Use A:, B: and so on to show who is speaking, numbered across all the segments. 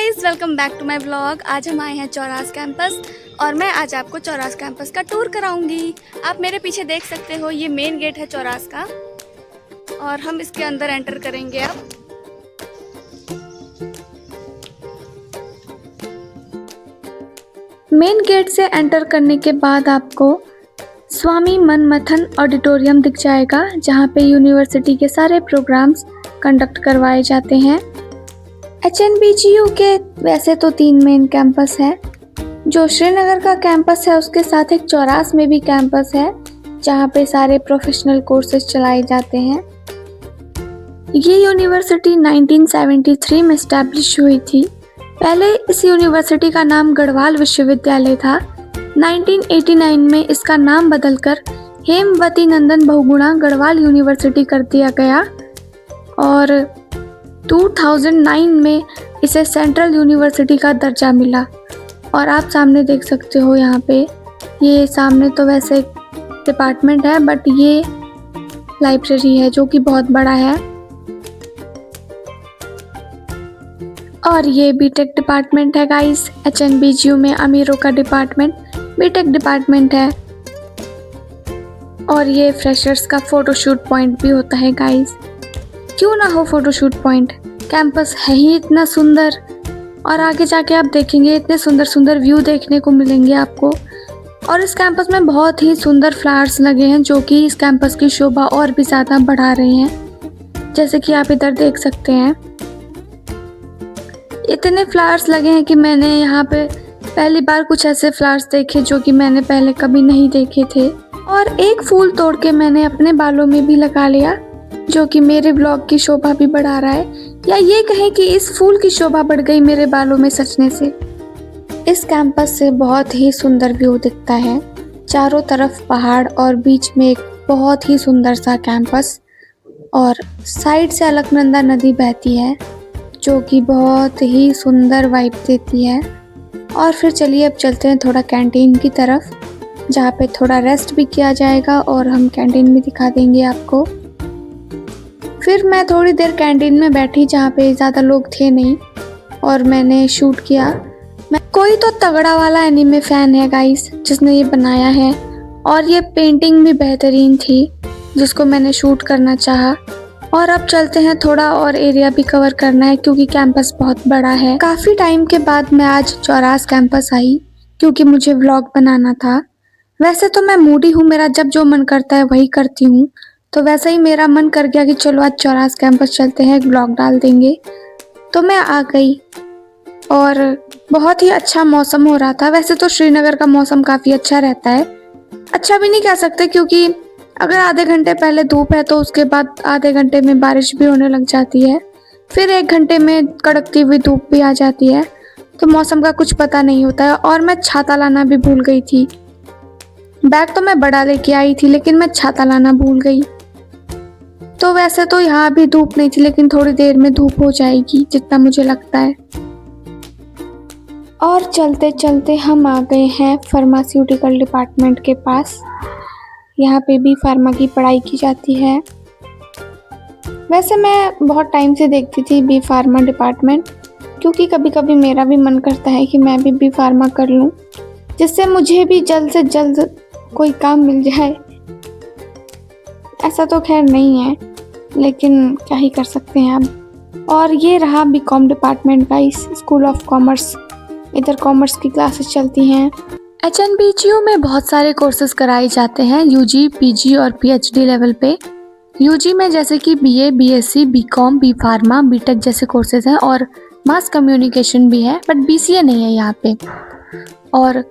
A: Guys, welcome back to my vlog. आज हम आए हैं चौरास कैंपस और मैं आज आपको चौरास कैंपस का टूर कराऊंगी। आप मेरे पीछे देख सकते हो, ये मेन गेट है चौरास का और हम इसके अंदर एंटर करेंगे अब। मेन गेट से एंटर करने के बाद आपको स्वामी मनमथन ऑडिटोरियम दिख जाएगा, जहाँ पे यूनिवर्सिटी के सारे प्रोग्राम्स कंडक्ट करवाए जाते हैं। HNBGU के वैसे तो 3 मेन कैंपस है। जो श्रीनगर का कैंपस है उसके साथ एक चौरास में भी कैंपस है, जहाँ पे सारे प्रोफेशनल कोर्सेज चलाए जाते हैं। ये यूनिवर्सिटी 1973 में एस्टैब्लिश हुई थी। पहले इस यूनिवर्सिटी का नाम गढ़वाल विश्वविद्यालय था। 1989 में इसका नाम बदलकर हेमवती नंदन बहुगुणा गढ़वाल यूनिवर्सिटी कर दिया गया और 2009 में इसे सेंट्रल यूनिवर्सिटी का दर्जा मिला। और आप सामने देख सकते हो, यहाँ पे ये सामने तो वैसे डिपार्टमेंट है, बट ये लाइब्रेरी है जो कि बहुत बड़ा है। और ये बीटेक डिपार्टमेंट है गाइस। HNBGU में अमीरों का डिपार्टमेंट बीटेक डिपार्टमेंट है। और ये फ्रेशर्स का फोटोशूट पॉइंट भी होता है गाइस। क्यों ना हो फोटोशूट पॉइंट, कैंपस है ही इतना सुंदर। और आगे जाके आप देखेंगे इतने सुंदर सुंदर व्यू देखने को मिलेंगे आपको। और इस कैंपस में बहुत ही सुंदर फ्लावर्स लगे हैं जो कि इस कैंपस की शोभा और भी ज़्यादा बढ़ा रहे हैं, जैसे कि आप इधर देख सकते हैं। इतने फ्लावर्स लगे हैं कि मैंने यहाँ पे पहली बार कुछ ऐसे फ्लावर्स देखे जो कि मैंने पहले कभी नहीं देखे थे। और एक फूल तोड़ के मैंने अपने बालों में भी लगा लिया, जो कि मेरे ब्लॉग की शोभा भी बढ़ा रहा है, या ये कहें कि इस फूल की शोभा बढ़ गई मेरे बालों में सचने से। इस कैंपस से बहुत ही सुंदर व्यू दिखता है, चारों तरफ पहाड़ और बीच में एक बहुत ही सुंदर सा कैंपस। और साइड से अलकनंदा नदी बहती है जो कि बहुत ही सुंदर वाइब देती है। और फिर चलिए अब चलते हैं थोड़ा कैंटीन की तरफ, जहाँ पे थोड़ा रेस्ट भी किया जाएगा और हम कैंटीन भी दिखा देंगे आपको। फिर मैं थोड़ी देर कैंटीन में बैठी जहाँ पे ज़्यादा लोग थे नहीं, और मैंने शूट किया। मैं कोई तो तगड़ा वाला एनीमे फ़ैन है गाइस जिसने ये बनाया है, और ये पेंटिंग भी बेहतरीन थी जिसको मैंने शूट करना चाहा। और अब चलते हैं, थोड़ा और एरिया भी कवर करना है क्योंकि कैंपस बहुत बड़ा है। काफ़ी टाइम के बाद मैं आज चौरास कैंपस आई क्योंकि मुझे व्लॉग बनाना था। वैसे तो मैं मूडी हूँ, मेरा जब जो मन करता है वही करती हूँ, तो वैसे ही मेरा मन कर गया कि चलो आज चौरास कैंपस चलते हैं, एक ब्लॉग डाल देंगे। तो मैं आ गई और बहुत ही अच्छा मौसम हो रहा था। वैसे तो श्रीनगर का मौसम काफ़ी अच्छा रहता है, अच्छा भी नहीं कह सकते क्योंकि अगर आधे घंटे पहले धूप है तो उसके बाद आधे घंटे में बारिश भी होने लग जाती है, फिर 1 घंटे में कड़कती हुई धूप भी आ जाती है, तो मौसम का कुछ पता नहीं होता है। और मैं छाता लाना भी भूल गई थी। बैग तो मैं बड़ा लेके आई थी लेकिन मैं छाता लाना भूल गई। तो वैसे तो यहाँ भी धूप नहीं थी, लेकिन थोड़ी देर में धूप हो जाएगी जितना मुझे लगता है। और चलते चलते हम आ गए हैं फार्मास्यूटिकल डिपार्टमेंट के पास। यहाँ पे भी फार्मा की पढ़ाई की जाती है। वैसे मैं बहुत टाइम से देखती थी बी फार्मा डिपार्टमेंट, क्योंकि कभी कभी मेरा भी मन करता है कि मैं भी बी फार्मा कर लूँ, जिससे मुझे भी जल्द से जल्द कोई काम मिल जाए। ऐसा तो खैर नहीं है, लेकिन क्या ही कर सकते हैं अब। और ये रहा BCom department guys, school of commerce. इधर कॉमर्स की क्लासेस चलती हैं। HNBGU में बहुत सारे कोर्सेज कराए जाते हैं, UG, PG और PhD लेवल पे। UG में जैसे कि BA, BSc, BCom, B pharma, BTech जैसे कोर्सेज हैं, और मास कम्युनिकेशन भी है, बट BCA नहीं है यहाँ पे। और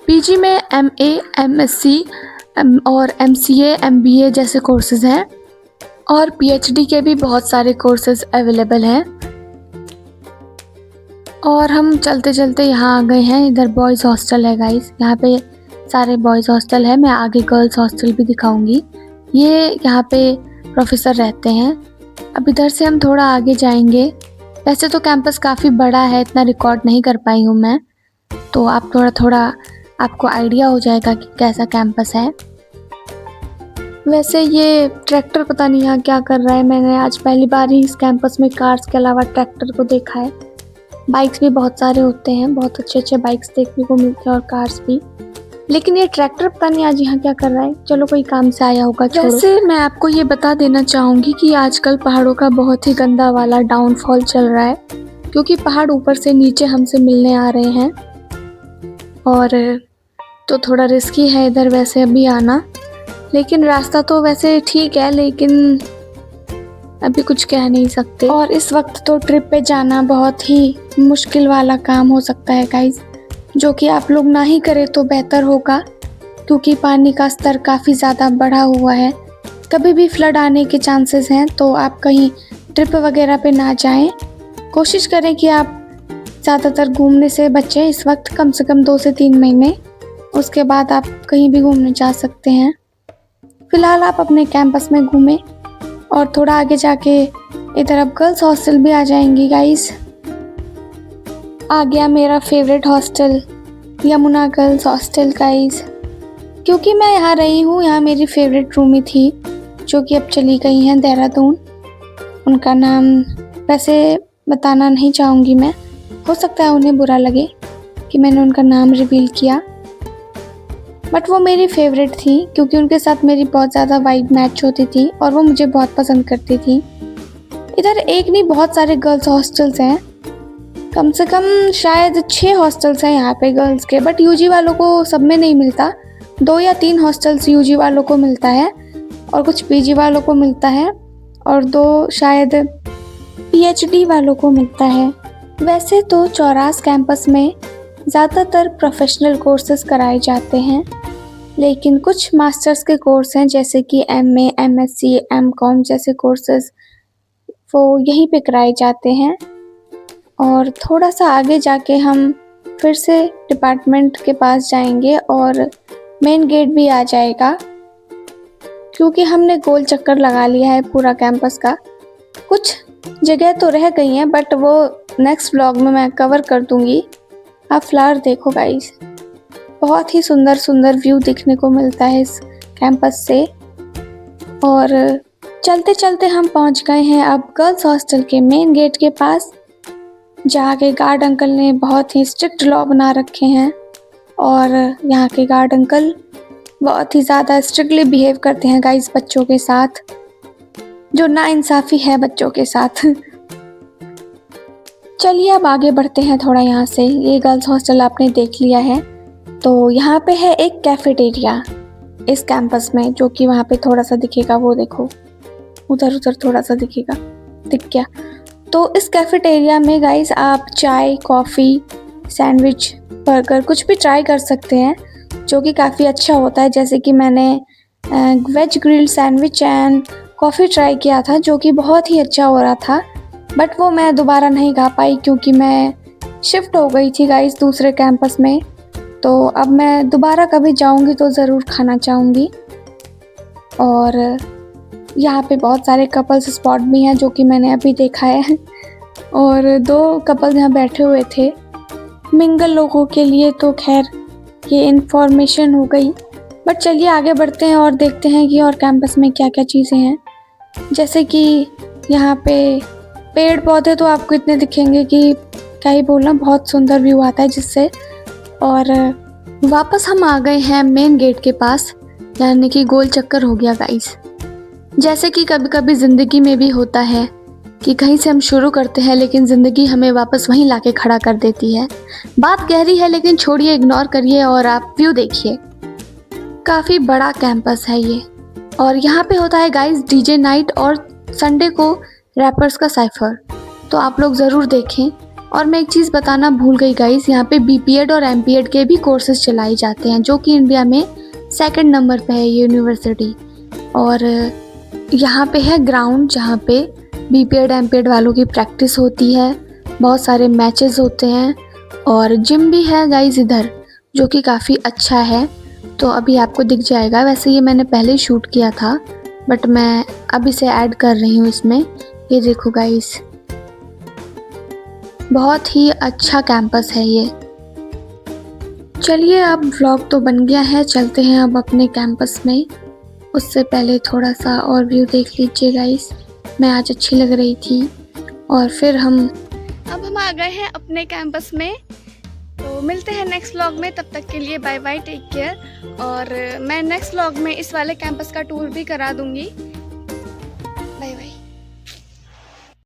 A: PG में MA, MSc और MCA, MBA जैसे कोर्सेज हैं, और PhD के भी बहुत सारे कोर्सेज अवेलेबल हैं। और हम चलते चलते यहाँ आ गए हैं। इधर बॉयज़ हॉस्टल है गाइस, यहाँ पे सारे बॉयज़ हॉस्टल है। मैं आगे गर्ल्स हॉस्टल भी दिखाऊंगी। ये यहाँ पे प्रोफेसर रहते हैं। अब इधर से हम थोड़ा आगे जाएंगे। वैसे तो कैंपस काफ़ी बड़ा है, इतना रिकॉर्ड नहीं कर पाई हूँ मैं, तो आप थोड़ा आपको आइडिया हो जाएगा कि कैसा कैंपस है। वैसे ये ट्रैक्टर पता नहीं यहाँ क्या कर रहा है। मैंने आज पहली बार ही इस कैंपस में कार्स के अलावा ट्रैक्टर को देखा है। बाइक्स भी बहुत सारे होते हैं, बहुत अच्छे अच्छे बाइक्स देखने को मिलते हैं और कार्स भी। लेकिन ये ट्रैक्टर पता नहीं आज यहाँ क्या कर रहा है। चलो कोई काम से आया होगा, छोड़ो। वैसे मैं आपको ये बता देना चाहूँगी कि आजकल पहाड़ों का बहुत ही गंदा वाला डाउनफॉल चल रहा है, क्योंकि पहाड़ ऊपर से नीचे हमसे मिलने आ रहे हैं। और तो थोड़ा रिस्की है इधर वैसे अभी आना, लेकिन रास्ता तो वैसे ठीक है, लेकिन अभी कुछ कह नहीं सकते। और इस वक्त तो ट्रिप पे जाना बहुत ही मुश्किल वाला काम हो सकता है गाइस, जो कि आप लोग ना ही करें तो बेहतर होगा, क्योंकि पानी का स्तर काफ़ी ज़्यादा बढ़ा हुआ है। कभी भी फ्लड आने के चांसेस हैं, तो आप कहीं ट्रिप वगैरह पे ना जाएं। कोशिश करें कि आप ज़्यादातर घूमने से बचें इस वक्त, कम से कम 2 से 3 महीने। उसके बाद आप कहीं भी घूमने जा सकते हैं। फ़िलहाल आप अपने कैंपस में घूमें, और थोड़ा आगे जाके इधर अब गर्ल्स हॉस्टल भी आ जाएंगी गाइस। आ गया मेरा favourite hostel, Yamuna girls hostel guys. क्योंकि मैं यहाँ रही हूँ, यहाँ मेरी फेवरेट रूमी थी, जो कि अब चली गई हैं देहरादून। उनका नाम वैसे बताना नहीं चाहूँगी मैं, हो सकता है उन्हें बुरा लगे कि मैंने उनका नाम रिवील किया, बट वो मेरी फेवरेट थी क्योंकि उनके साथ मेरी बहुत ज़्यादा वाइब मैच होती थी और वो मुझे बहुत पसंद करती थी। इधर एक नहीं बहुत सारे गर्ल्स हॉस्टल्स हैं, कम से कम शायद 6 हॉस्टल्स हैं यहाँ पे गर्ल्स के, बट यूजी वालों को सब में नहीं मिलता। 2 या 3 हॉस्टल्स यूजी वालों को मिलता है और कुछ पीजी वालों को मिलता है, और 2 शायद पीएचडी वालों को मिलता है। वैसे तो चौरास कैंपस में ज़्यादातर प्रोफेशनल कोर्सेज कराए जाते हैं, लेकिन कुछ मास्टर्स के कोर्स हैं जैसे कि एमए, एमएससी, एमकॉम जैसे कोर्सेज वो यहीं पे कराए जाते हैं। और थोड़ा सा आगे जाके हम फिर से डिपार्टमेंट के पास जाएंगे और मेन गेट भी आ जाएगा, क्योंकि हमने गोल चक्कर लगा लिया है पूरा कैंपस का। कुछ जगह तो रह गई हैं, बट वो नेक्स्ट व्लॉग में मैं कवर कर दूंगी। आप फ्लावर देखो गाइस, बहुत ही सुंदर सुंदर व्यू देखने को मिलता है इस कैंपस से। और चलते चलते हम पहुंच गए हैं अब गर्ल्स हॉस्टल के मेन गेट के पास, जहाँ के गार्ड अंकल ने बहुत ही स्ट्रिक्ट लॉ बना रखे हैं। और यहाँ के गार्ड अंकल बहुत ही ज़्यादा स्ट्रिक्टली बिहेव करते हैं गाइस बच्चों के साथ, जो नाइंसाफ़ी है बच्चों के साथ। चलिए अब आगे बढ़ते हैं थोड़ा यहाँ से। ये गर्ल्स हॉस्टल आपने देख लिया है, तो यहाँ पे है एक कैफेटेरिया इस कैंपस में, जो कि वहाँ पे थोड़ा सा दिखेगा, वो देखो उधर उधर थोड़ा सा दिखेगा, दिख गया। तो इस कैफेटेरिया में गाइस आप चाय, कॉफ़ी, सैंडविच, बर्गर कुछ भी ट्राई कर सकते हैं, जो कि काफ़ी अच्छा होता है। जैसे कि मैंने veg grilled sandwich and coffee try किया था, जो कि बहुत ही अच्छा हो रहा था, बट वो मैं दोबारा नहीं खा पाई क्योंकि मैं शिफ्ट हो गई थी गाइस दूसरे कैंपस में। तो अब मैं दोबारा कभी जाऊंगी तो ज़रूर खाना चाहूँगी। और यहाँ पे बहुत सारे कपल्स स्पॉट भी हैं, जो कि मैंने अभी देखा है। और 2 कपल यहाँ बैठे हुए थे। मिंगल लोगों के लिए तो खैर ये इन्फॉर्मेशन हो गई, बट चलिए आगे बढ़ते हैं और देखते हैं कि और कैंपस में क्या क्या चीज़ें हैं। जैसे कि यहाँ पे पेड़ पौधे तो आपको इतने दिखेंगे कि क्या ही बोलना, बहुत सुंदर व्यू आता है जिससे। और वापस हम आ गए हैं मेन गेट के पास, यानी कि गोल चक्कर हो गया गाइस। जैसे कि कभी कभी ज़िंदगी में भी होता है कि कहीं से हम शुरू करते हैं, लेकिन ज़िंदगी हमें वापस वहीं लाके खड़ा कर देती है। बात गहरी है, लेकिन छोड़िए, इग्नोर करिए और आप व्यू देखिए। काफ़ी बड़ा कैंपस है ये, और यहाँ पे होता है गाइस डीजे नाइट और संडे को रैपर्स का साइफर, तो आप लोग ज़रूर देखें। और मैं एक चीज़ बताना भूल गई गाइस, यहाँ पे बीपीएड और एमपीएड के भी कोर्सेज चलाए जाते हैं, जो कि इंडिया में 2nd नंबर पे है ये यूनिवर्सिटी। और यहाँ पे है ग्राउंड जहाँ पे बीपीएड एमपीएड वालों की प्रैक्टिस होती है, बहुत सारे मैचेस होते हैं, और जिम भी है गाइस इधर, जो कि काफ़ी अच्छा है। तो अभी आपको दिख जाएगा, वैसे ये मैंने पहले ही शूट किया था, बट मैं अभी से ऐड कर रही हूँ इसमें। ये देखो गाइस, बहुत ही अच्छा कैंपस है ये। चलिए अब व्लॉग तो बन गया है, चलते हैं अब अपने कैंपस में। उससे पहले थोड़ा सा और व्यू देख लीजिए गाइस, मैं आज अच्छी लग रही थी। और फिर अब हम आ गए हैं अपने कैंपस में। तो मिलते हैं नेक्स्ट व्लॉग में, तब तक के लिए बाय बाय, टेक केयर। और मैं नेक्स्ट व्लॉग में इस वाले कैंपस का टूर भी करा दूंगी। Bye bye.